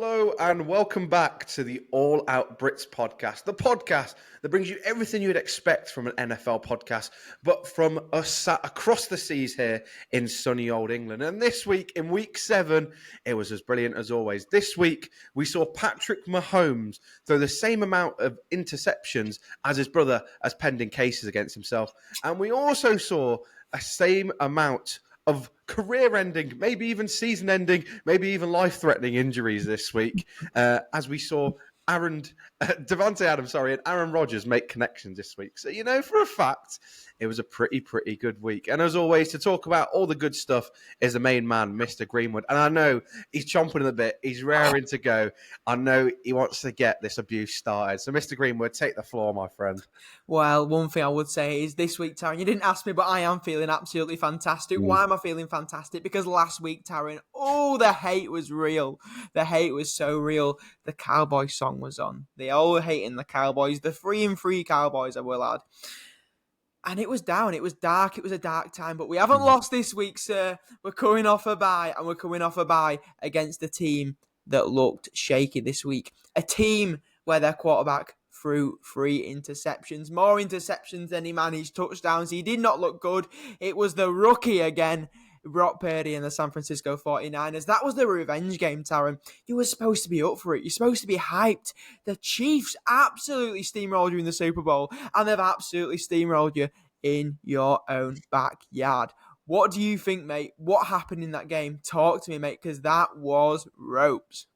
Hello and welcome back to the All Out Brits Podcast, the podcast that brings you everything you would expect from an NFL podcast, but from us sat across the seas here in sunny old England. And this week, in week 7, it was as brilliant as always. This week, we saw Patrick Mahomes throw the same amount of interceptions as his brother as pending cases against himself. And we also saw a same amount of career-ending, maybe even season-ending, maybe even life-threatening injuries this week, as we saw Devontae Adams, and Aaron Rodgers make connections this week. So, you know, for a fact, it was a pretty good week. And as always, to talk about all the good stuff is the main man, Mr. Greenwood. And I know he's chomping at the bit. He's raring to go. I know he wants to get this abuse started. So, Mr. Greenwood, take the floor, my friend. Well, one thing I would say is this week, Tarran, you didn't ask me, but I am feeling absolutely fantastic. Why am I feeling fantastic? Because last week, Tarran, the hate was real. The hate was so real. The Cowboy song was on. They all were hating the Cowboys, the 3-3 Cowboys, I will add. And it was down. It was dark. It was a dark time. But we haven't lost this week, sir. We're coming off a bye. And we're coming off a bye against a team that looked shaky this week. A team where their quarterback threw 3 interceptions. More interceptions than he managed touchdowns. He did not look good. It was the rookie again, Brock Purdy and the San Francisco 49ers. That was the revenge game, Tarran. You were supposed to be up for it. You're supposed to be hyped. The Chiefs absolutely steamrolled you in the Super Bowl, and they've absolutely steamrolled you in your own backyard. What do you think, mate? What happened in that game? Talk to me, mate, because that was ropes.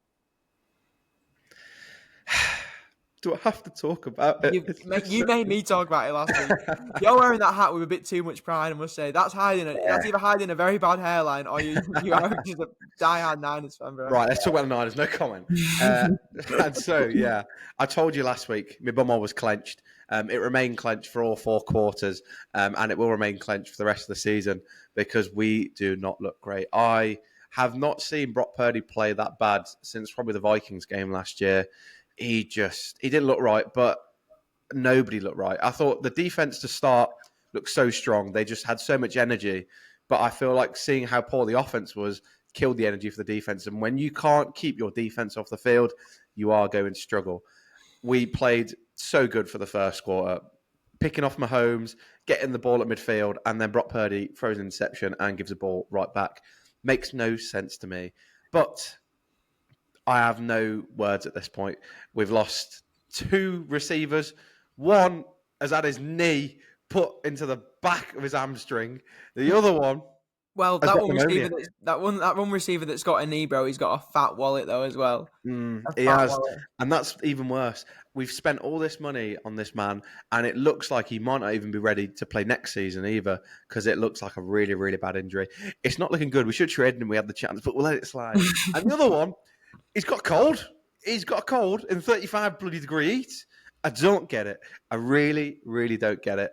Do I have to talk about it? You made me talk about it last week. You're wearing that hat with a bit too much pride, I must say. That's either hiding a very bad hairline or you are just a diehard Niners fan, bro. Right, let's talk about the Niners. No comment. And so, yeah, I told you last week, my bumhole was clenched. It remained clenched for all 4 quarters, and it will remain clenched for the rest of the season because we do not look great. I have not seen Brock Purdy play that bad since probably the Vikings game last year. He didn't look right, but nobody looked right. I thought the defense to start looked so strong. They just had so much energy. But I feel like seeing how poor the offense was killed the energy for the defense. And when you can't keep your defense off the field, you are going to struggle. We played so good for the first quarter, picking off Mahomes, getting the ball at midfield, and then Brock Purdy throws an interception and gives the ball right back. Makes no sense to me. But I have no words at this point. We've lost 2 receivers. One has had his knee put into the back of his hamstring. The other one, well, that one receiver that's got a knee, bro, he's got a fat wallet though as well. He has, wallet. And that's even worse. We've spent all this money on this man, and it looks like he might not even be ready to play next season either, because it looks like a really, really bad injury. It's not looking good. We should trade him. We had the chance, but we'll let it slide. And the other one, he's got a cold. He's got a cold in 35 bloody degree heat. I don't get it. I really, really don't get it.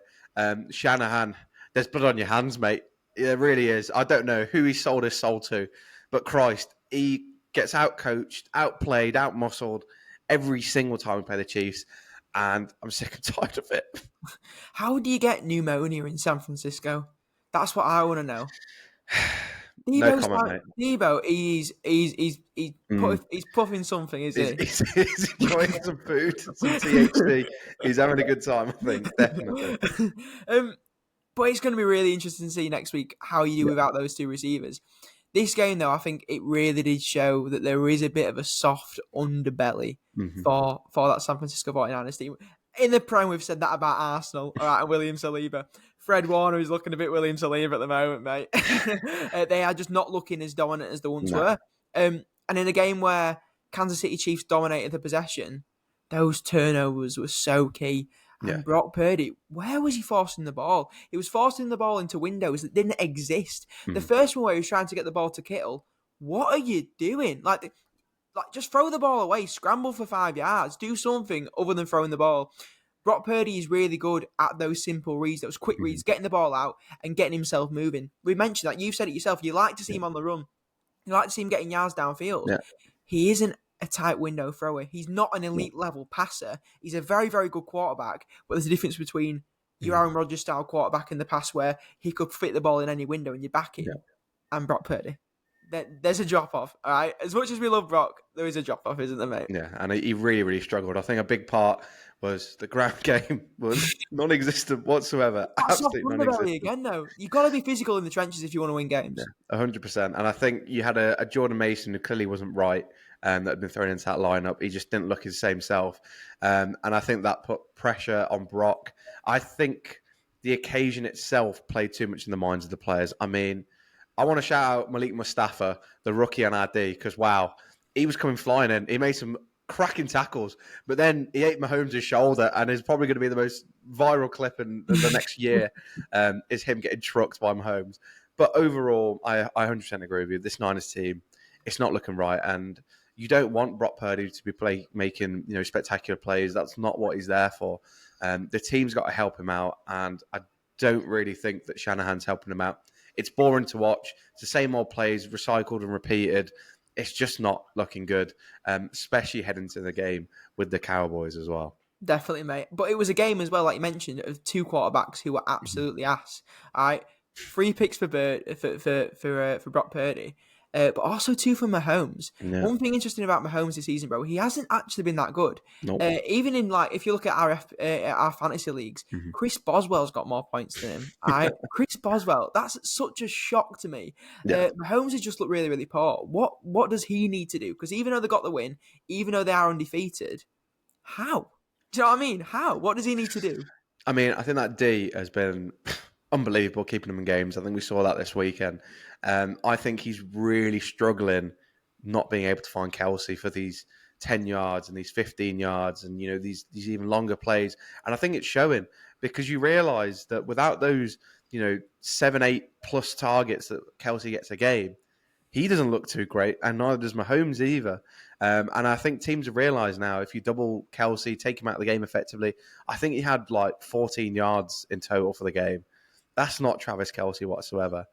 Shanahan, there's blood on your hands, mate. It really is. I don't know who he sold his soul to, but Christ, he gets out-coached, outplayed, out-muscled every single time we play the Chiefs, and I'm sick and tired of it. How do you get pneumonia in San Francisco? That's what I want to know. No comment, mate. Debo, he's puffing something, is he? He's enjoying some food, some THC. He's having a good time, I think, definitely. But it's going to be really interesting to see next week how you do without those 2 receivers. This game, though, I think it really did show that there is a bit of a soft underbelly for that San Francisco 49ers team. In the Prem, we've said that about Arsenal, all right, and William Saliba. Fred Warner is looking a bit William Saliba at the moment, mate. They are just not looking as dominant as they once were. And in a game where Kansas City Chiefs dominated the possession, those turnovers were so key. And Brock Purdy, where was he forcing the ball? He was forcing the ball into windows that didn't exist. The first one where he was trying to get the ball to Kittle, what are you doing? Like just throw the ball away, scramble for 5 yards, do something other than throwing the ball. Brock Purdy is really good at those simple reads, those quick reads, getting the ball out and getting himself moving. We mentioned that. You've said it yourself. You like to see him on the run. You like to see him getting yards downfield. Yeah. He isn't a tight window thrower. He's not an elite level passer. He's a very, very good quarterback, but there's a difference between your Aaron Rodgers style quarterback in the past where he could fit the ball in any window and you back him, and Brock Purdy. there's a drop off. All right, as much as we love Brock, there is a drop off, isn't there, mate? Yeah, and he really, really struggled. I think a big part was the ground game was non-existent whatsoever. That's not Absolutely underbelly non-existent. again, though. You've got to be physical in the trenches if you want to win games. Yeah, 100%. And I think you had a Jordan Mason who clearly wasn't right, that had been thrown into that lineup. He just didn't look his same self. And I think that put pressure on Brock. I think the occasion itself played too much in the minds of the players. I mean, I want to shout out Malik Mustafa, the rookie on our D, because, wow, he was coming flying in. He made some cracking tackles, but then he ate Mahomes' shoulder, and is probably going to be the most viral clip in the next year, is him getting trucked by Mahomes. But overall, I 100% agree with you. This Niners team, it's not looking right, and you don't want Brock Purdy to be making spectacular plays. That's not what he's there for. The team's got to help him out, and I don't really think that Shanahan's helping him out. It's boring to watch. It's the same old plays, recycled and repeated. It's just not looking good, especially heading to the game with the Cowboys as well. Definitely, mate. But it was a game as well, like you mentioned, of two quarterbacks who were absolutely ass. All right, 3 picks for Brock Purdy, but also 2 from Mahomes. Yeah. One thing interesting about Mahomes this season, bro, he hasn't actually been that good. Nope. Even in if you look at our fantasy leagues, Chris Boswell's got more points than him. All right, Chris Boswell, that's such a shock to me. Yeah. Mahomes has just looked really, really poor. What does he need to do? Because even though they got the win, even though they are undefeated, how? Do you know what I mean? How? What does he need to do? I mean, I think that D has been unbelievable keeping him in games. I think we saw that this weekend. I think he's really struggling not being able to find Kelsey for these 10 yards and these 15 yards and, these even longer plays. And I think it's showing because you realise that without those, 7, 8 plus targets that Kelsey gets a game, he doesn't look too great, and neither does Mahomes either. And I think teams have realised now, if you double Kelsey, take him out of the game effectively, I think he had 14 yards in total for the game. That's not Travis Kelsey whatsoever.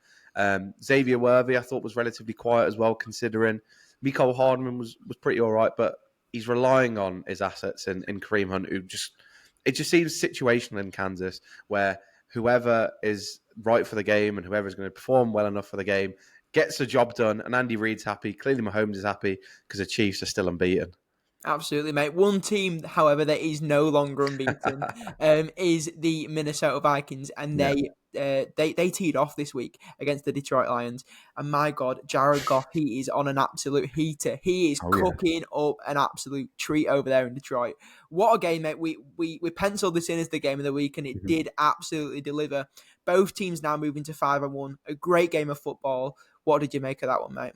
Xavier Worthy, I thought, was relatively quiet as well, considering Mecole Hardman was pretty all right, but he's relying on his assets in Kareem Hunt, it just seems situational in Kansas, where whoever is right for the game and whoever is going to perform well enough for the game gets the job done, and Andy Reid's happy. Clearly Mahomes is happy because the Chiefs are still unbeaten. Absolutely, mate. One team, however, that is no longer unbeaten is the Minnesota Vikings, and they teed off this week against the Detroit Lions. And my God, Jared Goff, he is on an absolute heater. He is cooking up an absolute treat over there in Detroit. What a game, mate. We penciled this in as the game of the week, and it did absolutely deliver. Both teams now moving to 5-1. A great game of football. What did you make of that one, mate?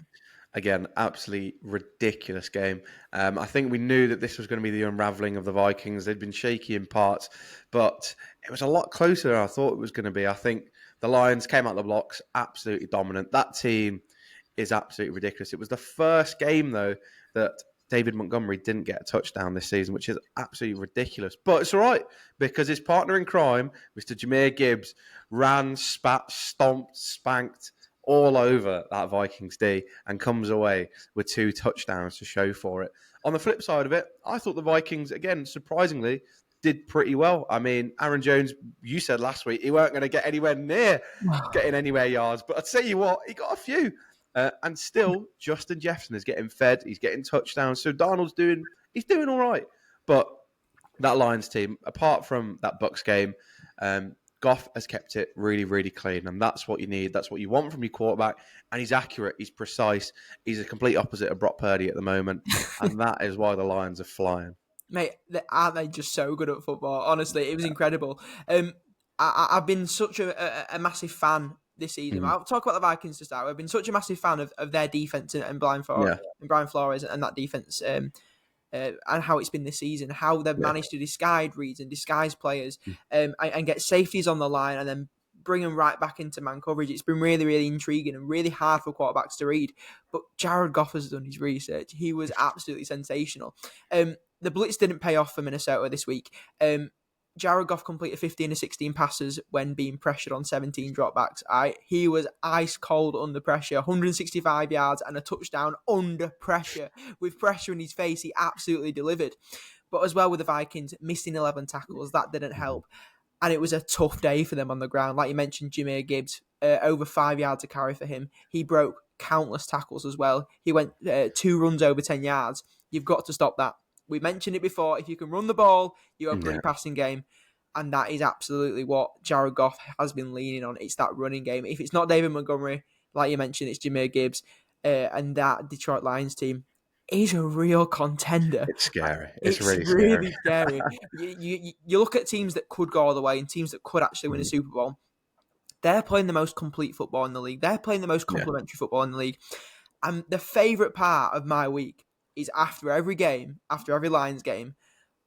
Again, absolutely ridiculous game. I think we knew that this was going to be the unravelling of the Vikings. They'd been shaky in parts, but it was a lot closer than I thought it was going to be. I think the Lions came out the blocks absolutely dominant. That team is absolutely ridiculous. It was the first game, though, that David Montgomery didn't get a touchdown this season, which is absolutely ridiculous. But it's all right, because his partner in crime, Mr. Jahmyr Gibbs, ran, spat, stomped, spanked all over that Vikings D and comes away with 2 touchdowns to show for it. On the flip side of it, I thought the Vikings, again, surprisingly, did pretty well. I mean, Aaron Jones, you said last week he weren't going to get anywhere near getting anywhere yards, but I'd tell you what, he got a few. And still, Justin Jefferson is getting fed. He's getting touchdowns. So Darnold's doing all right. But that Lions team, apart from that Bucs game, Goff has kept it really, really clean, and that's what you need. That's what you want from your quarterback, and he's accurate. He's precise. He's a complete opposite of Brock Purdy at the moment, and that is why the Lions are flying. Mate, aren't they just so good at football? Honestly, it was incredible. I've been such a massive fan this season. I'll talk about the Vikings to start. I've been such a massive fan of their defense and Brian Flores and that defense. And how it's been this season, how they've managed to disguise reads and disguise players and get safeties on the line and then bring them right back into man coverage. It's been really, really intriguing and really hard for quarterbacks to read. But Jared Goff has done his research. He was absolutely sensational. The blitz didn't pay off for Minnesota this week. Jared Goff completed 15 of 16 passes when being pressured on 17 dropbacks. He was ice cold under pressure, 165 yards and a touchdown under pressure. With pressure in his face, he absolutely delivered. But as well with the Vikings, missing 11 tackles, that didn't help. And it was a tough day for them on the ground. Like you mentioned, Jahmyr Gibbs, over 5 yards a carry for him. He broke countless tackles as well. He went 2 runs over 10 yards. You've got to stop that. We mentioned it before. If you can run the ball, you have a great passing game. And that is absolutely what Jared Goff has been leaning on. It's that running game. If it's not David Montgomery, like you mentioned, it's Jahmyr Gibbs. And that Detroit Lions team is a real contender. It's scary. It's really scary. You look at teams that could go all the way and teams that could actually win a Super Bowl. They're playing the most complete football in the league. They're playing the most complementary football in the league. And the favourite part of my week is after every game, after every Lions game,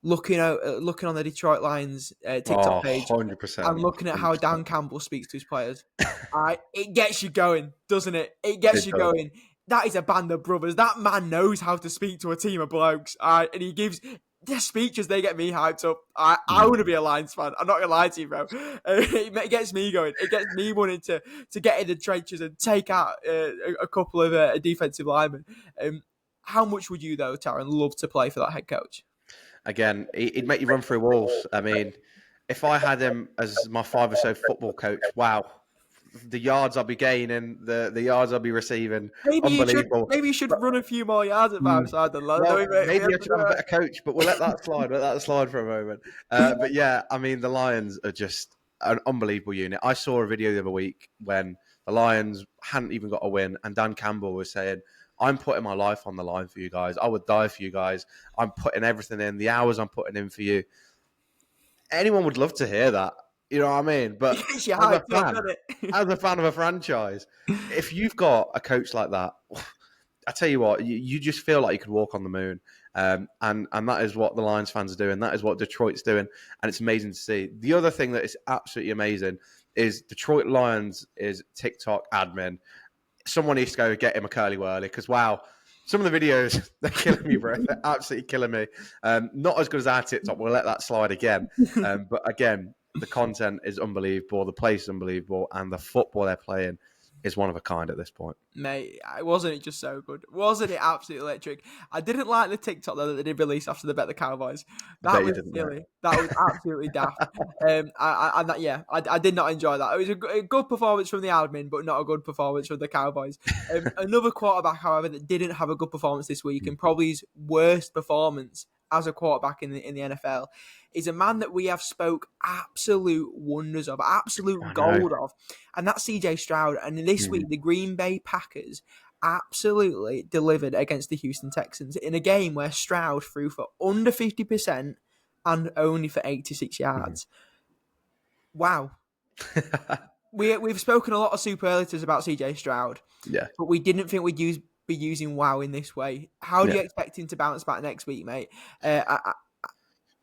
looking on the Detroit Lions TikTok page 100%, and looking at how Dan Campbell speaks to his players. It gets you going, doesn't it? It gets you going. That is a band of brothers. That man knows how to speak to a team of blokes. And he gives their speeches, they get me hyped up. I want to be a Lions fan. I'm not going to lie to you, bro. It gets me going. It gets me wanting to get in the trenches and take out a couple of defensive linemen. How much would you, though, Tarran, love to play for that head coach? Again, he'd make you run through walls. I mean, if I had him as my 5 or so football coach, wow. The yards I'll be gaining, the yards I'll be receiving, unbelievable. Maybe you should run a few more yards at five side than London. Well, maybe I should have a better coach, but we'll let that slide. Let that slide for a moment. But yeah, I mean, the Lions are just an unbelievable unit. I saw a video the other week when the Lions hadn't even got a win, and Dan Campbell was saying, I'm putting my life on the line for you guys. I would die for you guys. I'm putting everything in, the hours I'm putting in for you. Anyone would love to hear that. You know what I mean? But as a fan of a franchise, if you've got a coach like that, I tell you what, you just feel like you could walk on the moon. And that is what the Lions fans are doing. That is what Detroit's doing. And it's amazing to see. The other thing that is absolutely amazing is Detroit Lions is TikTok admin. Someone needs to go get him a curly whirly because, wow, some of the videos, they're killing me, bro. They're absolutely killing me. Not as good as our TikTok. We'll let that slide again. But again, the content is unbelievable. The place is unbelievable. And the football they're playing is one of a kind at this point. Mate, wasn't it just so good? Wasn't it absolutely electric? I didn't like the TikTok, though, that they did release after they bet the Cowboys. That was silly. That was absolutely daft. I did not enjoy that. It was a good performance from the admin, but not a good performance from the Cowboys. Another quarterback, however, that didn't have a good performance this week, and probably his worst performance as a quarterback in the NFL, is a man that we have spoke absolute wonders of, absolute gold of, and that's CJ Stroud. And this week, the Green Bay Packers absolutely delivered against the Houston Texans in a game where Stroud threw for under 50% and only for 86 yards. Wow. We've spoken a lot of superlatives about CJ Stroud, but we didn't think we'd be using wow in this way. How do you expect him to bounce back next week, mate?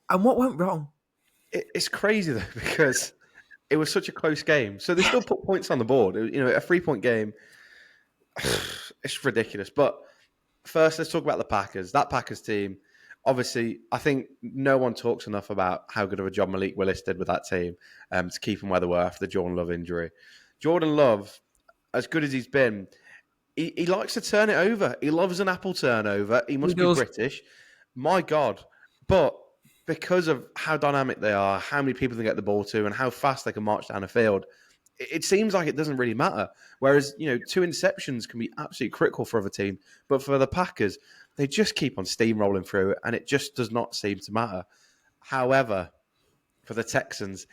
And what went wrong? It's crazy, though, because it was such a close game. So they still put points on the board. You know, a 3-point game, it's ridiculous. But first, let's talk about the Packers. That Packers team, obviously, I think no one talks enough about how good of a job Malik Willis did with that team to keep them where they were after the Jordan Love injury. Jordan Love, as good as he's been, he likes to turn it over. He loves an apple turnover. He must be British. My God. But because of how dynamic they are, how many people they get the ball to, and how fast they can march down the field, it seems like it doesn't really matter. Whereas, 2 interceptions can be absolutely critical for other teams. But for the Packers, they just keep on steamrolling through it, and it just does not seem to matter. However, for the Texans,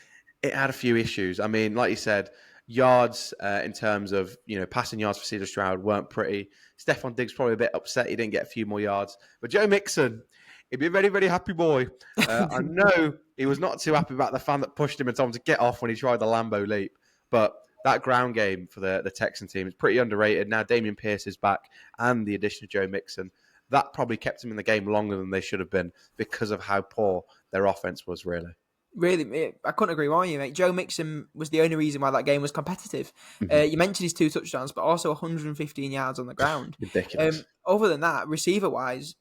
it had a few issues. I mean, like you said, yards in terms of, passing yards for CJ Stroud weren't pretty. Stephon Diggs probably a bit upset he didn't get a few more yards. But Joe Mixon, he'd be a very, very happy boy. I know he was not too happy about the fan that pushed him and told him to get off when he tried the Lambeau leap. But that ground game for the Texan team is pretty underrated. Now Dameon Pierce is back and the addition of Joe Mixon. That probably kept him in the game longer than they should have been because of how poor their offense was, really. Really, I couldn't agree more with you, mate. Joe Mixon was the only reason why that game was competitive. You mentioned his 2 touchdowns, but also 115 yards on the ground. Ridiculous. Other than that, receiver-wise,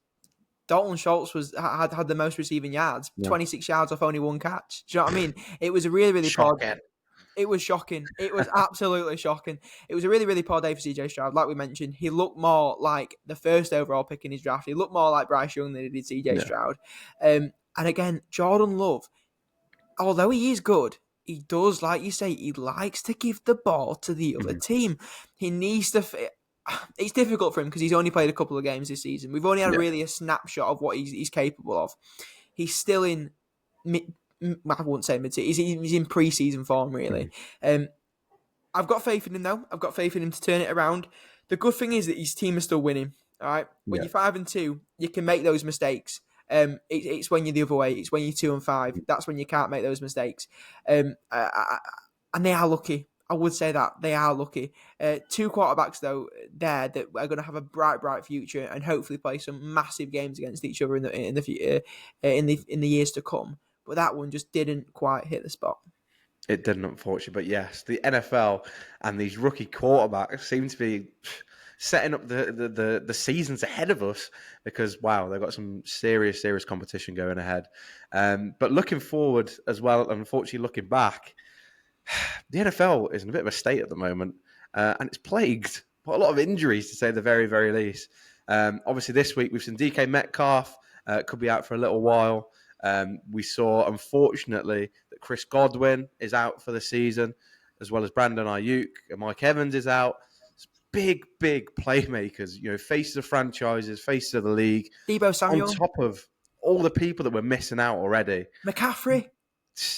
Dalton Schultz had the most receiving yards, 26 yards off only 1 catch. Do you know what I mean? It was a really, really poor day. It was shocking. It was absolutely shocking. It was a really, really poor day for CJ Stroud. Like we mentioned, he looked more like the first overall pick in his draft. He looked more like Bryce Young than he did CJ Stroud. And again, Jordan Love, although he is good, he does, like you say, he likes to give the ball to the other team. He needs to... it's difficult for him because he's only played a couple of games this season. We've only had really a snapshot of what he's capable of. He's still in I won't say mid. He's in pre-season form, really. I've got faith in him, though. I've got faith in him to turn it around. The good thing is that his team is still winning. All right, when you're 5-2, you can make those mistakes. It's when you're the other way. It's when you're 2-5. That's when you can't make those mistakes. And they are lucky. I would say that they are lucky. Two quarterbacks though there that are going to have a bright future and hopefully play some massive games against each other in the years to come. But that one just didn't quite hit the spot. It didn't, unfortunately. But yes, the NFL and these rookie quarterbacks seem to be setting up the seasons ahead of us because, wow, they've got some serious competition going ahead. But looking forward as well, unfortunately looking back, the NFL is in a bit of a state at the moment, and it's plagued by a lot of injuries, to say the very, very least. Obviously, this week we've seen DK Metcalf could be out for a little while. We saw, unfortunately, that Chris Godwin is out for the season, as well as Brandon Ayuk and Mike Evans is out. It's big playmakers, faces of franchises, faces of the league. Deebo Samuel. On top of all the people that we're missing out already. McCaffrey.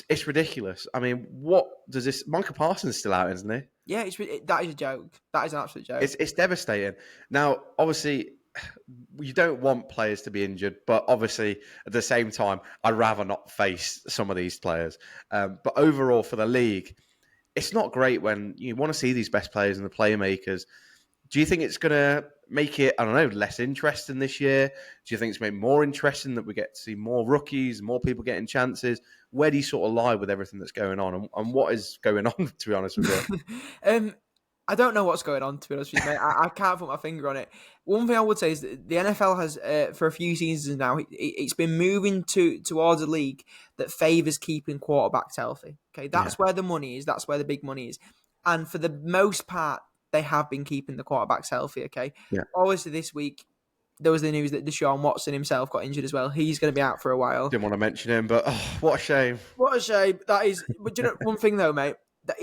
It's ridiculous. I mean, what does this... Micah Parsons is still out, isn't he? Yeah, that is a joke. That is an absolute joke. It's devastating. Now, obviously, you don't want players to be injured, but obviously, at the same time, I'd rather not face some of these players. But overall, for the league, it's not great when you want to see these best players and the playmakers. Do you think it's going to make it, I don't know, less interesting this year? Do you think it's made more interesting that we get to see more rookies, more people getting chances? Where do you sort of lie with everything that's going on? And what is going on, to be honest with you? I don't know what's going on, to be honest with you, mate. I can't put my finger on it. One thing I would say is that the NFL has, for a few seasons now, it's been moving towards a league that favours keeping quarterbacks healthy. Okay, that's where the money is. That's where the big money is. And for the most part, they have been keeping the quarterbacks healthy, okay? Yeah. Obviously, this week, there was the news that Deshaun Watson himself got injured as well. He's going to be out for a while. Didn't want to mention him, but what a shame. What a shame. That is... But you know, one thing, though, mate, that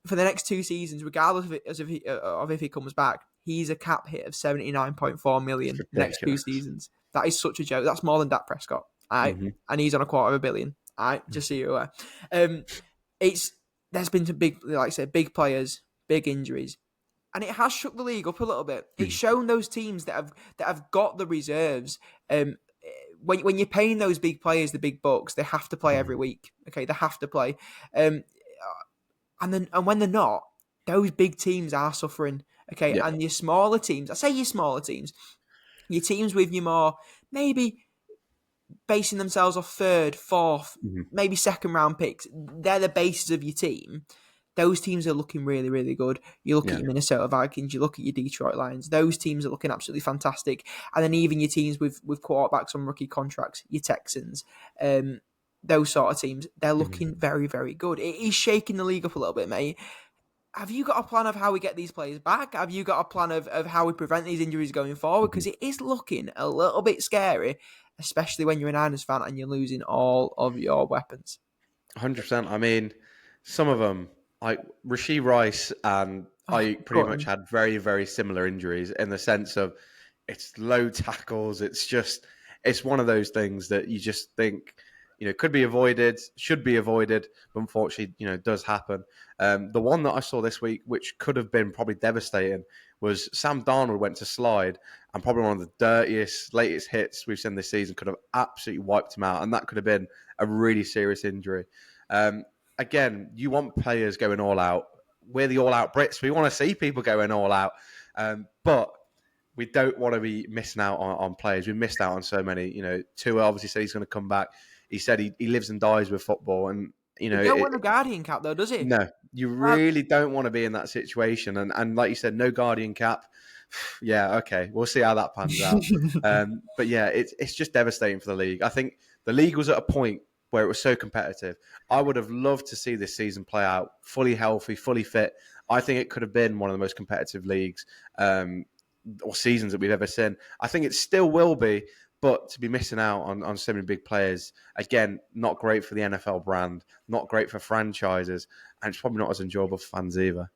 for the next 2 seasons, regardless of if he comes back, he's a cap hit of $79.4 million the next 2 seasons. That is such a joke. That's more than Dak Prescott. All right? And he's on $250 million. All right? Just so you're aware. There's been some big, like I said, big players, big injuries. And it has shook the league up a little bit. It's shown those teams that have got the reserves. When you're paying those big players the big bucks, they have to play every week. Okay, they have to play. And when they're not, those big teams are suffering. Okay, and your smaller teams, I say your smaller teams, your teams with your more maybe basing themselves off 3rd, 4th, maybe 2nd round picks. They're the bases of your team. Those teams are looking really, really good. You look at your Minnesota Vikings, you look at your Detroit Lions. Those teams are looking absolutely fantastic. And then even your teams with quarterbacks on rookie contracts, your Texans, those sort of teams, they're looking very, very good. It is shaking the league up a little bit, mate. Have you got a plan of how we get these players back? Have you got a plan of how we prevent these injuries going forward? Because it is looking a little bit scary, especially when you're a Niners fan and you're losing all of your weapons. 100%. I mean, some of them... Rashee Rice and I pretty much had very, very similar injuries in the sense of it's low tackles. It's one of those things that you just think, could be avoided, should be avoided, but unfortunately, does happen. The one that I saw this week, which could have been probably devastating, was Sam Darnold went to slide and probably one of the dirtiest, latest hits we've seen this season could have absolutely wiped him out. And that could have been a really serious injury. Again, you want players going all out. We're the All Out Brits. We want to see people going all out. But we don't want to be missing out on players. We missed out on so many. Tua obviously said he's going to come back. He said he lives and dies with football. And, he don't want a Guardian cap, though, does he? No, you really don't want to be in that situation. And like you said, no Guardian cap. Yeah, okay. We'll see how that pans out. But yeah, it's just devastating for the league. I think the league was at a point where it was so competitive. I would have loved to see this season play out fully healthy, fully fit. I think it could have been one of the most competitive leagues or seasons that we've ever seen. I think it still will be, but to be missing out on so many big players, again, not great for the NFL brand, not great for franchises, and it's probably not as enjoyable for fans either.